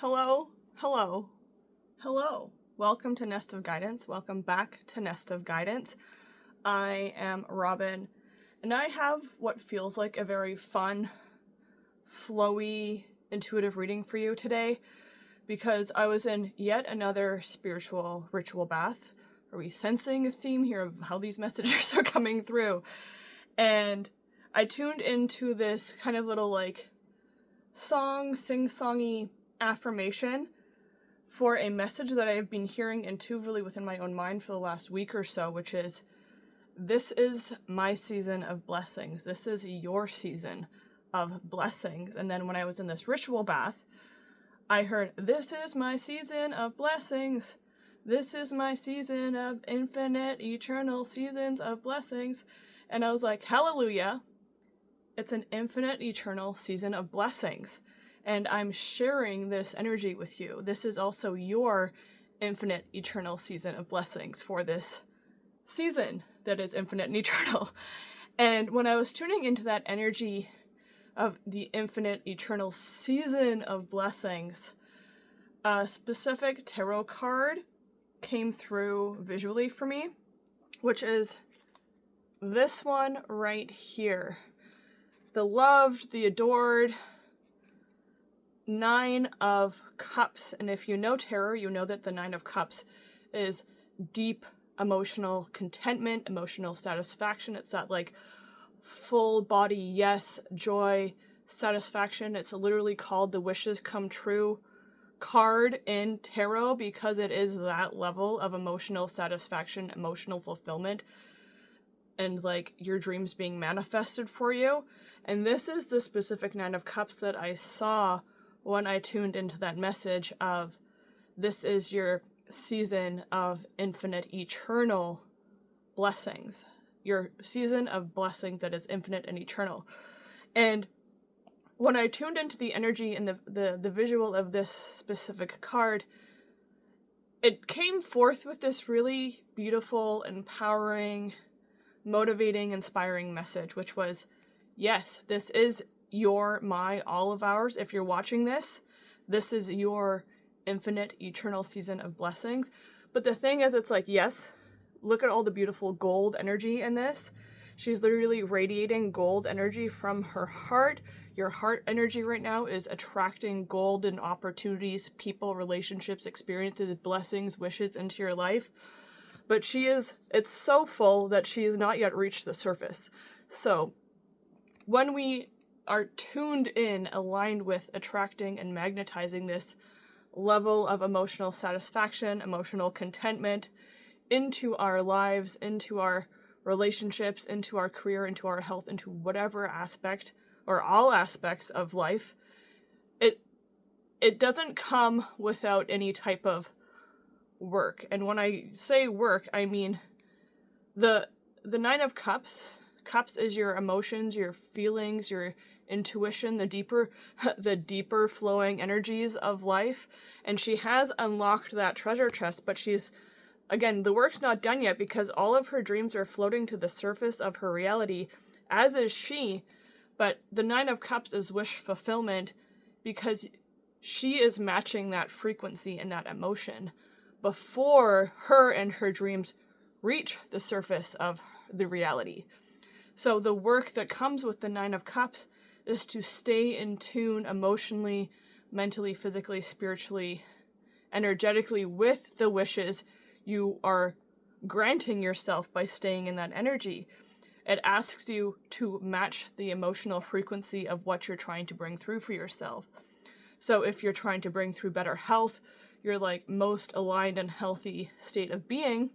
Hello, hello, hello. Welcome to Nest of Guidance. Welcome back to Nest of Guidance. I am Robin, and I have what feels like a very fun, flowy, intuitive reading for you today because I was in yet another spiritual ritual bath. Are we sensing a theme here of how these messages are coming through? And I tuned into this kind of little sing-songy affirmation for a message that I've been hearing intuitively within my own mind for the last week or so, which is, this is my season of blessings. This is your season of blessings. And then when I was in this ritual bath, I heard, this is my season of blessings. This is my season of infinite, eternal seasons of blessings. And I was like, hallelujah. It's an infinite, eternal season of blessings. And I'm sharing this energy with you. This is also your infinite, eternal season of blessings for this season that is infinite and eternal. And when I was tuning into that energy of the infinite, eternal season of blessings, a specific tarot card came through visually for me, which is this one right here. The loved, the adored, 9 of Cups. And if you know tarot, you know that the 9 of Cups is deep emotional contentment, emotional satisfaction. It's that full body yes, joy, satisfaction. It's literally called the wishes come true card in tarot because it is that level of emotional satisfaction, emotional fulfillment, and your dreams being manifested for you. And this is the specific 9 of Cups that I saw when I tuned into that message of, this is your season of infinite, eternal blessings. Your season of blessings that is infinite and eternal. And when I tuned into the energy and the visual of this specific card, it came forth with this really beautiful, empowering, motivating, inspiring message, which was, yes, this is all of ours. If you're watching this, this is your infinite, eternal season of blessings. But the thing is, it's yes, look at all the beautiful gold energy in this. She's literally radiating gold energy from her heart. Your heart energy right now is attracting golden opportunities, people, relationships, experiences, blessings, wishes into your life. But it's so full that she has not yet reached the surface. So when we are tuned in, aligned with attracting and magnetizing this level of emotional satisfaction, emotional contentment into our lives, into our relationships, into our career, into our health, into whatever aspect or all aspects of life, it doesn't come without any type of work. And when I say work, I mean the 9 of Cups. Cups is your emotions, your feelings, your intuition, the deeper flowing energies of life. And she has unlocked that treasure chest, but again, the work's not done yet because all of her dreams are floating to the surface of her reality, as is she. But the 9 of Cups is wish fulfillment because she is matching that frequency and that emotion before her and her dreams reach the surface of the reality. So the work that comes with the 9 of Cups is to stay in tune emotionally, mentally, physically, spiritually, energetically with the wishes you are granting yourself by staying in that energy. It asks you to match the emotional frequency of what you're trying to bring through for yourself. So if you're trying to bring through better health, your most aligned and healthy state of being,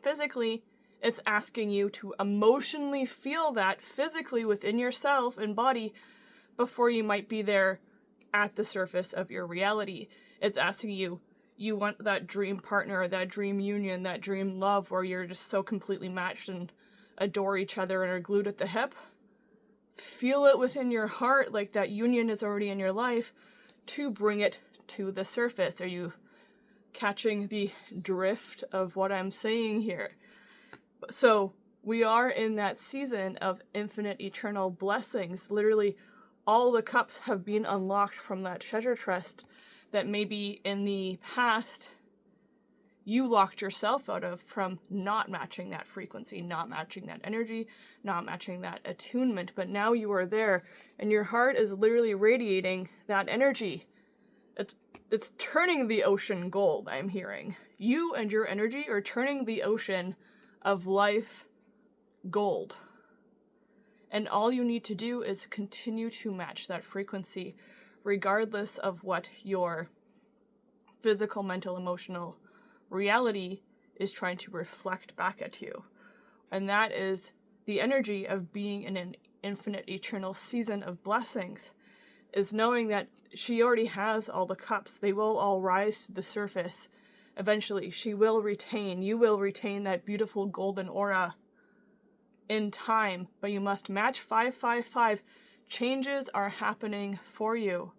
physically, it's asking you to emotionally feel that physically within yourself and body before you might be there at the surface of your reality. It's asking you want that dream partner, that dream union, that dream love where you're just so completely matched and adore each other and are glued at the hip. Feel it within your heart like that union is already in your life to bring it to the surface. Are you catching the drift of what I'm saying here? So we are in that season of infinite eternal blessings. Literally all the cups have been unlocked from that treasure chest that maybe in the past you locked yourself out of from not matching that frequency, not matching that energy, not matching that attunement. But now you are there, and your heart is literally radiating that energy. It's turning the ocean gold, I'm hearing. You and your energy are turning the ocean of life gold. And all you need to do is continue to match that frequency, regardless of what your physical, mental, emotional reality is trying to reflect back at you. And that is the energy of being in an infinite, eternal season of blessings, is knowing that she already has all the cups. They will all rise to the surface. Eventually, she will retain, you will retain that beautiful golden aura in time, but you must match 555. Changes are happening for you.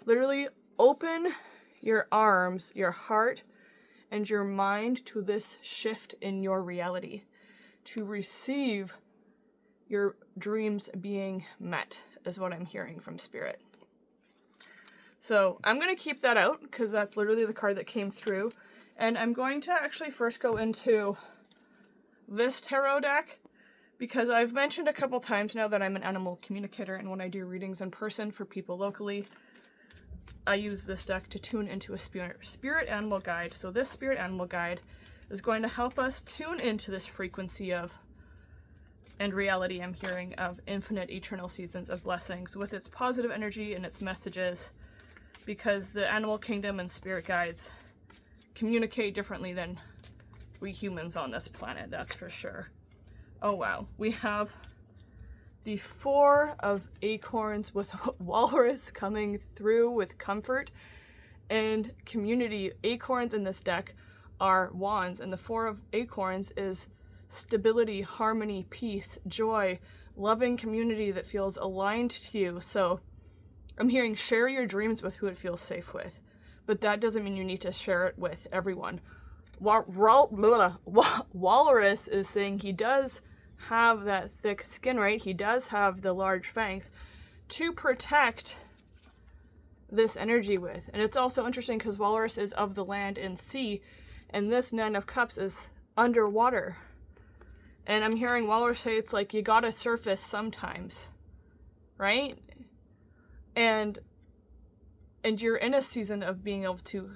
Literally open your arms, your heart, and your mind to this shift in your reality, to receive your dreams being met, is what I'm hearing from Spirit. So I'm going to keep that out because that's literally the card that came through. And I'm going to actually first go into this tarot deck, because I've mentioned a couple times now that I'm an animal communicator, and when I do readings in person for people locally, I use this deck to tune into a spirit animal guide. So this spirit animal guide is going to help us tune into this frequency of, and reality I'm hearing, of infinite eternal seasons of blessings with its positive energy and its messages, because the animal kingdom and spirit guides communicate differently than we humans on this planet, that's for sure. Oh wow, we have the 4 of acorns with walrus coming through with comfort and community. Acorns in this deck are wands, and the 4 of acorns is stability, harmony, peace, joy, loving community that feels aligned to you. So I'm hearing share your dreams with who it feels safe with, but that doesn't mean you need to share it with everyone. Walrus is saying he does have that thick skin, right? He does have the large fangs to protect this energy with. And it's also interesting because walrus is of the land and sea, and this 9 of cups is underwater. And I'm hearing walrus say it's like you gotta surface sometimes, right? And you're in a season of being able to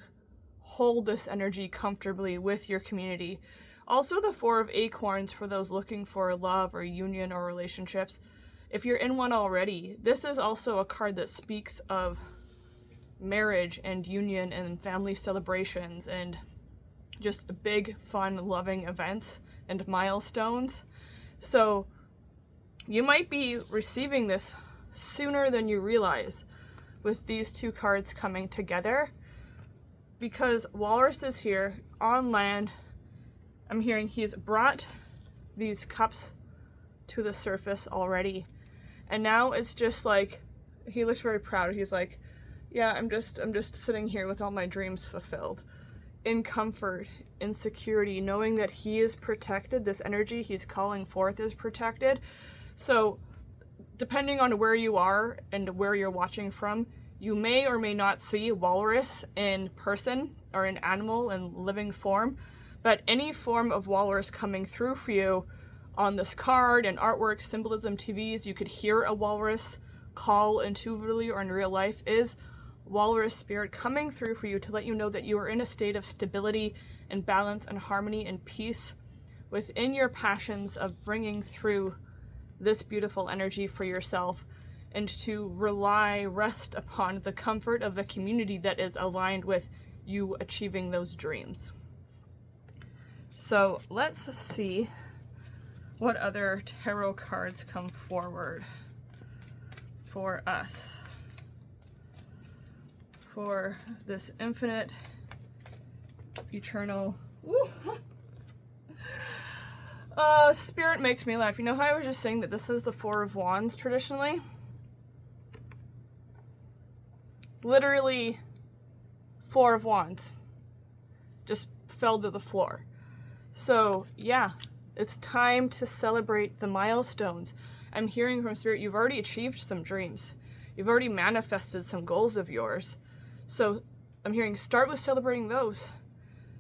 hold this energy comfortably with your community. Also, the 4 of acorns for those looking for love or union or relationships. If you're in one already, this is also a card that speaks of marriage and union and family celebrations and just big, fun, loving events and milestones. So you might be receiving this sooner than you realize with these 2 cards coming together, because walrus is here on land. I'm hearing he's brought these cups to the surface already, and now it's just like he looks very proud. He's like, yeah, I'm just sitting here with all my dreams fulfilled, in comfort, in security, knowing that he is protected. This energy he's calling forth is protected. So depending on where you are and where you're watching from, you may or may not see walrus in person or in animal and living form. But any form of walrus coming through for you on this card and artwork, symbolism, TVs, you could hear a walrus call intuitively or in real life, is walrus spirit coming through for you to let you know that you are in a state of stability and balance and harmony and peace within your passions of bringing through this beautiful energy for yourself, and to rest upon the comfort of the community that is aligned with you achieving those dreams. So let's see what other tarot cards come forward for us for this infinite, eternal. Spirit makes me laugh. You know how I was just saying that this is the 4 of Wands traditionally? Literally 4 of Wands just fell to the floor. So yeah, it's time to celebrate the milestones. I'm hearing from Spirit, you've already achieved some dreams. You've already manifested some goals of yours. So I'm hearing start with celebrating those.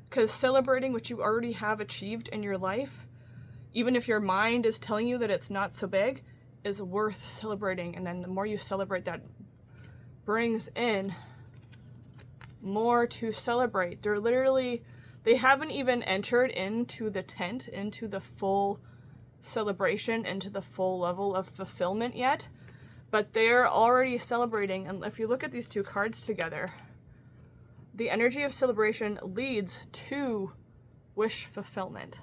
Because celebrating what you already have achieved in your life, even if your mind is telling you that it's not so big, is worth celebrating. And then the more you celebrate, that brings in more to celebrate. They haven't even entered into the tent, into the full celebration, into the full level of fulfillment yet, but they're already celebrating. And if you look at these two cards together, the energy of celebration leads to wish fulfillment,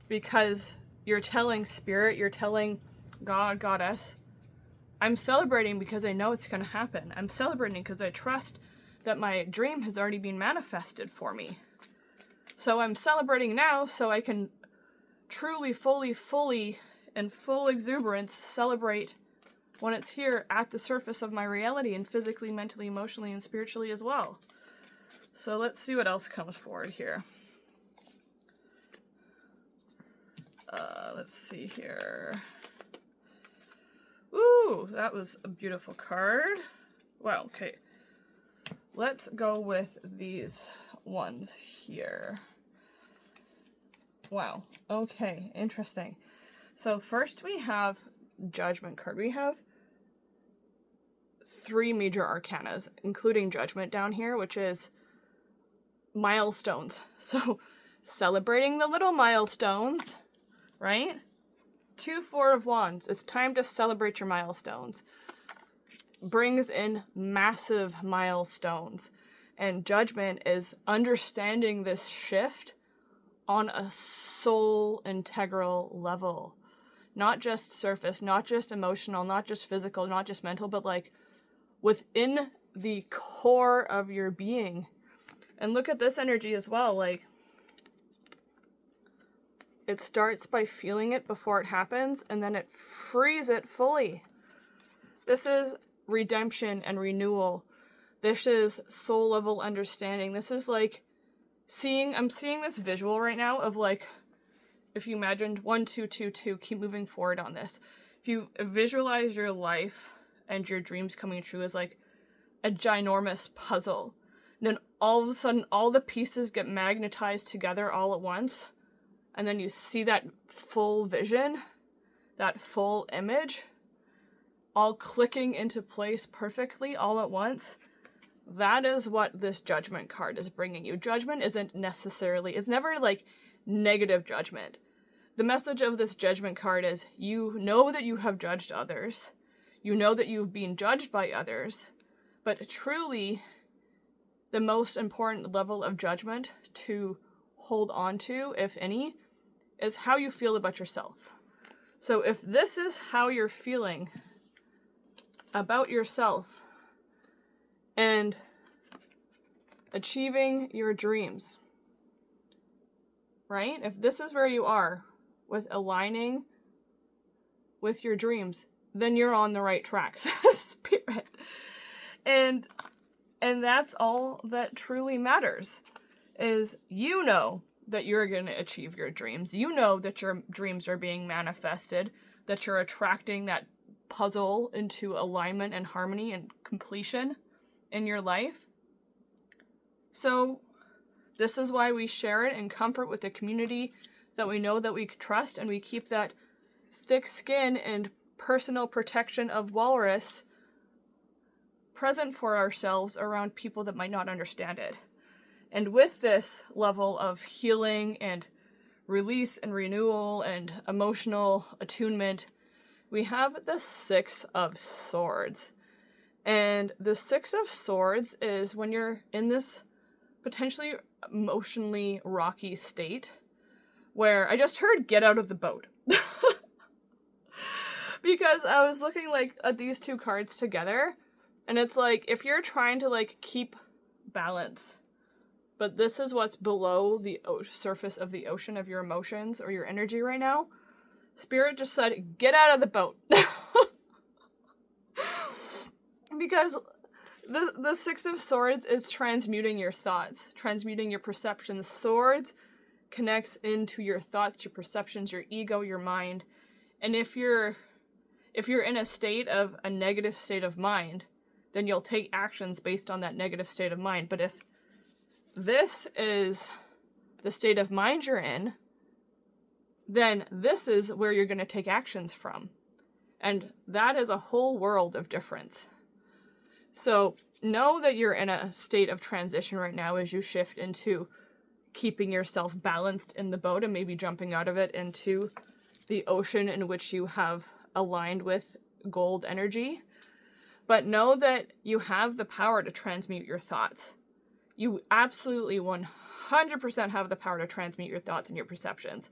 because you're telling spirit, you're telling God, goddess, I'm celebrating because I know it's going to happen. I'm celebrating because I trust that my dream has already been manifested for me. So I'm celebrating now so I can truly, fully, in full exuberance, celebrate when it's here at the surface of my reality, and physically, mentally, emotionally, and spiritually as well. So let's see what else comes forward here. Let's see here. Ooh, that was a beautiful card. Wow, okay. Let's go with these ones here. Wow, okay, interesting. So first we have Judgment card. We have 3 major arcanas, including Judgment down here, which is milestones. So celebrating the little milestones, right? 2 Four of Wands. It's time to celebrate your milestones. Brings in massive milestones. And Judgment is understanding this shift on a soul integral level. Not just surface, not just emotional, not just physical, not just mental, but like within the core of your being. And look at this energy as well. Like, it starts by feeling it before it happens, and then it frees it fully. This is redemption and renewal. This is soul level understanding. This is like I'm seeing this visual right now of like, if you imagined 1, 2, 2, 2, keep moving forward on this. If you visualize your life and your dreams coming true as like a ginormous puzzle, and then all of a sudden all the pieces get magnetized together all at once, and then you see that full vision, that full image, all clicking into place perfectly all at once. That is what this Judgment card is bringing you. Judgment isn't necessarily, it's never like negative judgment. The message of this Judgment card is you know that you have judged others. You know that you've been judged by others. But truly, the most important level of judgment to hold on to, if any, is how you feel about yourself. So if this is how you're feeling about yourself and achieving your dreams, right? If this is where you are with aligning with your dreams, then you're on the right track, spirit. And that's all that truly matters, is you know that you're going to achieve your dreams. You know that your dreams are being manifested, that you're attracting that puzzle into alignment and harmony and completion in your life. So this is why we share it in comfort with the community that we know that we trust, and we keep that thick skin and personal protection of walrus present for ourselves around people that might not understand it. And with this level of healing and release and renewal and emotional attunement, we have the 6 of Swords. And the 6 of Swords is when you're in this potentially emotionally rocky state where I just heard get out of the boat. Because I was looking like at these 2 cards together, and it's like if you're trying to like keep balance, but this is what's below the surface of the ocean of your emotions or your energy right now, Spirit just said, get out of the boat. Because the 6 of Swords is transmuting your thoughts, transmuting your perceptions. Swords connects into your thoughts, your perceptions, your ego, your mind. And if you're in a negative state of mind, then you'll take actions based on that negative state of mind. But if this is the state of mind you're in, then this is where you're going to take actions from. And that is a whole world of difference. So know that you're in a state of transition right now as you shift into keeping yourself balanced in the boat and maybe jumping out of it into the ocean in which you have aligned with gold energy. But know that you have the power to transmute your thoughts. You absolutely 100% have the power to transmute your thoughts and your perceptions.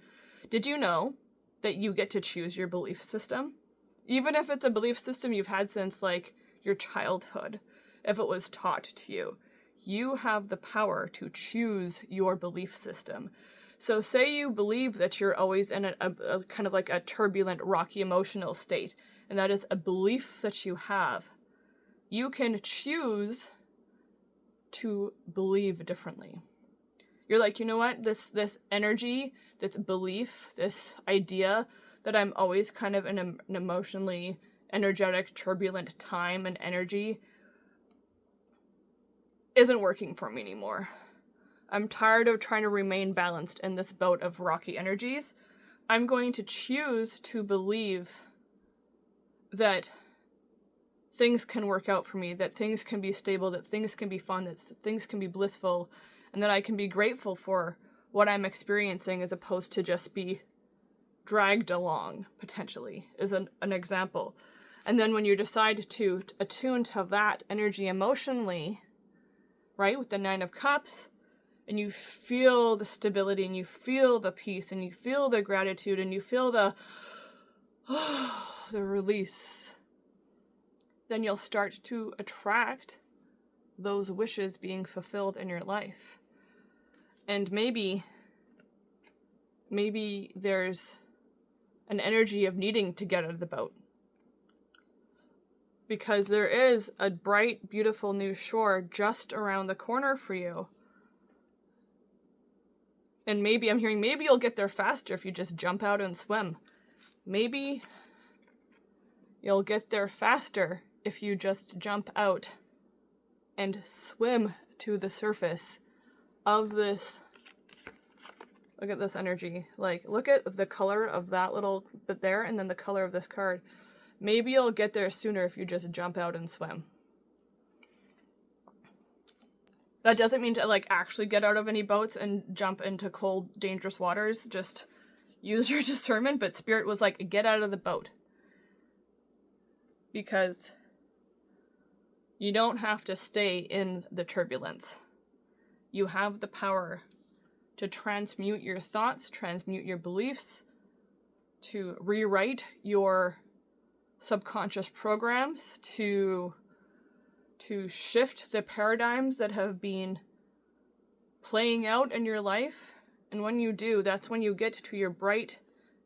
Did you know that you get to choose your belief system? Even if it's a belief system you've had since like your childhood, if it was taught to you, you have the power to choose your belief system. So say you believe that you're always in a kind of like a turbulent, rocky emotional state, and that is a belief that you have. You can choose to believe differently. You're like, you know what, this energy, this belief, this idea that I'm always kind of in an emotionally energetic, turbulent time and energy isn't working for me anymore. I'm tired of trying to remain balanced in this boat of rocky energies. I'm going to choose to believe that things can work out for me, that things can be stable, that things can be fun, that things can be blissful, and that I can be grateful for what I'm experiencing as opposed to just be dragged along, potentially, is an example. And then when you decide to attune to that energy emotionally, right, with the Nine of Cups, and you feel the stability, and you feel the peace, and you feel the gratitude, and you feel the release, then you'll start to attract those wishes being fulfilled in your life. And maybe there's an energy of needing to get out of the boat, because there is a bright, beautiful new shore just around the corner for you. And maybe you'll get there faster if you just jump out and swim. Maybe you'll get there faster if you just jump out and swim to the surface of this. Look at this energy. Like, look at the color of that little bit there, and then the color of this card. Maybe you'll get there sooner if you just jump out and swim. That doesn't mean to, like, actually get out of any boats and jump into cold, dangerous waters. Just use your discernment, but Spirit was like, get out of the boat. Because you don't have to stay in the turbulence. You have the power to transmute your thoughts, transmute your beliefs, to rewrite your subconscious programs, to shift the paradigms that have been playing out in your life. And when you do, that's when you get to your bright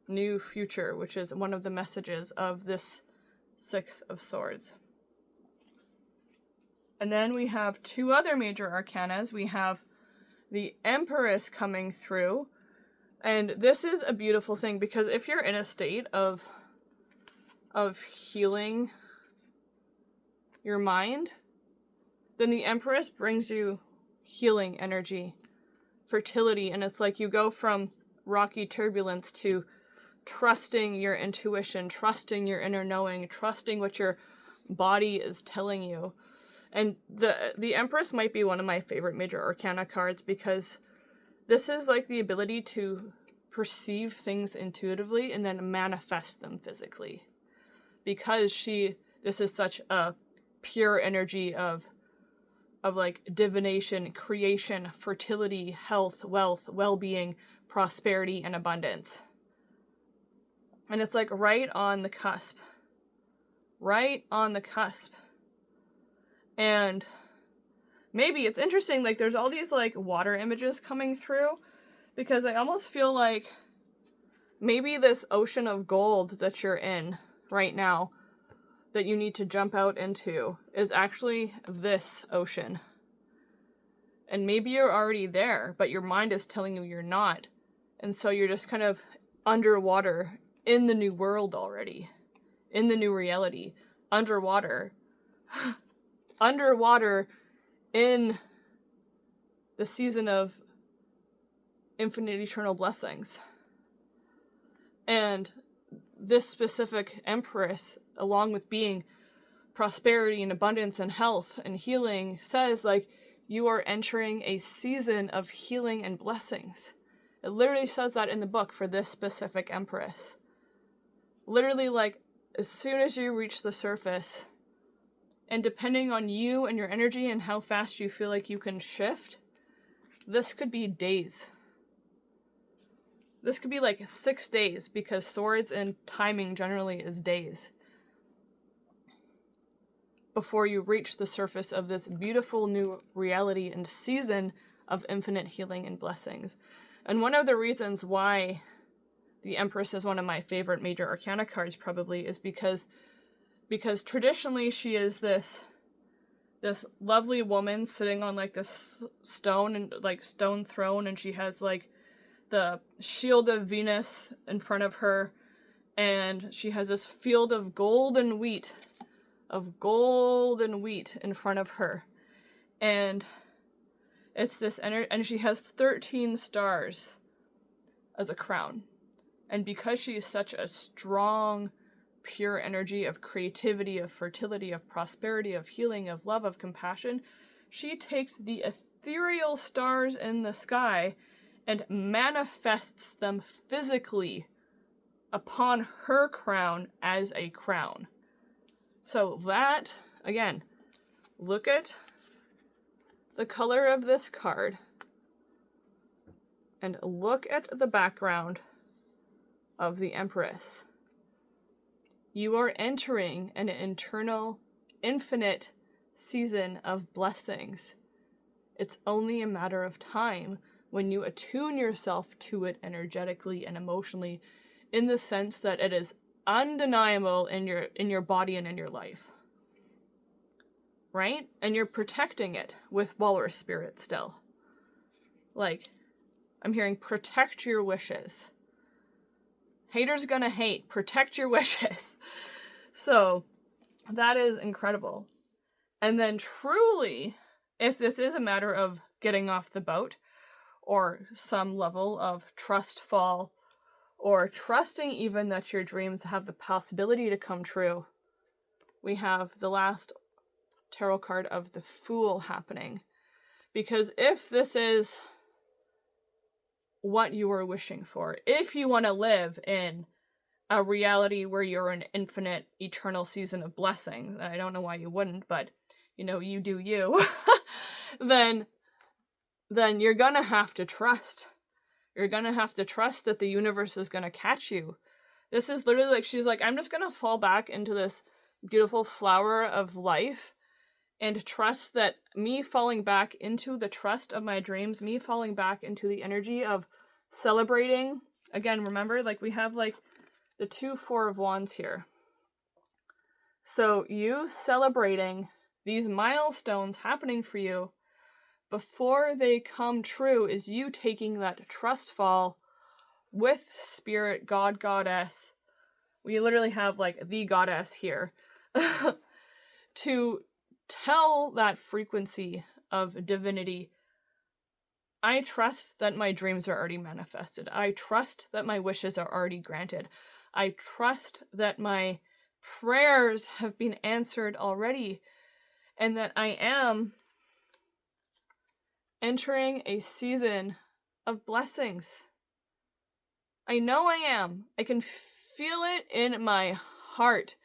new future, which is one of the messages of this Six of Swords. And then we have two other major arcanas. We have the Empress coming through. And this is a beautiful thing, because if you're in a state of healing your mind, then the Empress brings you healing energy, fertility, and it's like you go from rocky turbulence to trusting your intuition, trusting your inner knowing, trusting what your body is telling you. And the Empress might be one of my favorite major arcana cards, because this is like the ability to perceive things intuitively and then manifest them physically. Because this is such a pure energy of like divination, creation, fertility, health, wealth, well-being, prosperity, and abundance. And it's like right on the cusp. Right on the cusp. And maybe it's interesting, like there's all these like water images coming through, because I almost feel like maybe this ocean of gold that you're in right now, that you need to jump out into, is actually this ocean. And maybe you're already there, but your mind is telling you you're not. And so you're just kind of underwater in the new world already, in the new reality, underwater. underwater in the season of infinite eternal blessings. And this specific empress, along with being prosperity and abundance and health and healing, says, like, you are entering a season of healing and blessings. It literally says that in the book for this specific empress. Literally, like, as soon as you reach the surface, and depending on you and your energy and how fast you feel like you can shift, this could be days. This could be like 6 days, because swords and timing generally is days before you reach the surface of this beautiful new reality and season of infinite healing and blessings. And one of the reasons why the Empress is one of my favorite major arcana cards probably is because traditionally she is this lovely woman sitting on like this stone throne, and she has like the shield of Venus in front of her, and she has this field of golden wheat in front of her, and it's this and she has 13 stars as a crown. And because she is such a strong, pure energy of creativity, of fertility, of prosperity, of healing, of love, of compassion, she takes the ethereal stars in the sky and manifests them physically upon her crown as a crown. So that, again, look at the color of this card and look at the background of the Empress. You are entering an internal, infinite season of blessings. It's only a matter of time when you attune yourself to it energetically and emotionally, in the sense that it is undeniable in your body and in your life. Right? And you're protecting it with walrus spirit still. Like, I'm hearing protect your wishes. Haters gonna hate. Protect your wishes. So, that is incredible. And then truly, if this is a matter of getting off the boat, or some level of trust fall, or trusting even that your dreams have the possibility to come true, we have the last tarot card of the Fool happening. Because if this is what you are wishing for, if you want to live in a reality where you're an infinite, eternal season of blessings, and I don't know why you wouldn't, but, you do you, then you're gonna have to trust. You're gonna have to trust that the universe is gonna catch you. This is literally like, she's like, I'm just gonna fall back into this beautiful flower of life and trust that me falling back into the trust of my dreams, me falling back into the energy of celebrating. Again, remember, like, we have like the 2 4 of Wands here. So you celebrating these milestones happening for you before they come true is you taking that trust fall with spirit, God, goddess. We literally have like the goddess here to tell that frequency of divinity, I trust that my dreams are already manifested. I trust that my wishes are already granted. I trust that my prayers have been answered already, and that I am entering a season of blessings. I know I am. I can feel it in my heart.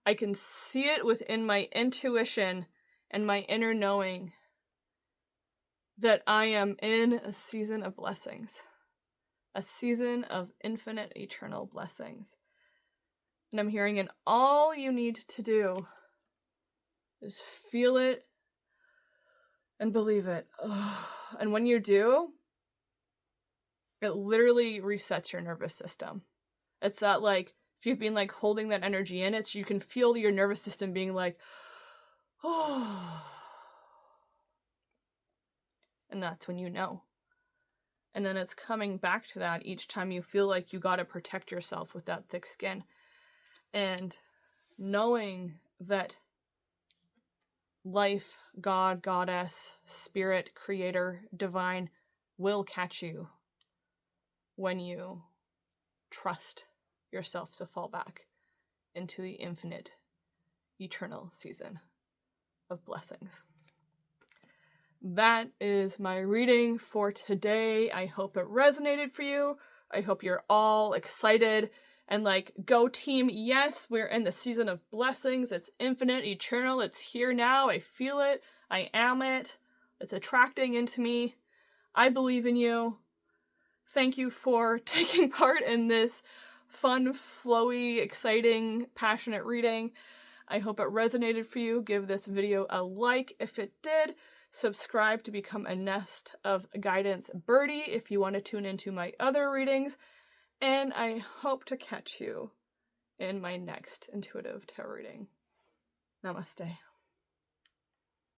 I can see it within my intuition and my inner knowing that I am in a season of blessings, a season of infinite eternal blessings. And I'm hearing, and all you need to do is feel it and believe it. And when you do, it literally resets your nervous system. It's that, like, if you've been like holding that energy in, you can feel your nervous system being like, oh. And that's when you know. And then it's coming back to that each time you feel like you gotta protect yourself with that thick skin. And knowing that life, God, goddess, spirit, creator, divine will catch you when you trust yourself to fall back into the infinite, eternal season of blessings. That is my reading for today. I hope it resonated for you. I hope you're all excited and like, go team, yes, we're in the season of blessings. It's infinite, eternal, it's here now. I feel it. I am it. It's attracting into me. I believe in you. Thank you for taking part in this fun, flowy, exciting, passionate reading. I hope it resonated for you. Give this video a like if it did. Subscribe to become a nest of guidance birdie if you want to tune into my other readings. And I hope to catch you in my next intuitive tarot reading. Namaste.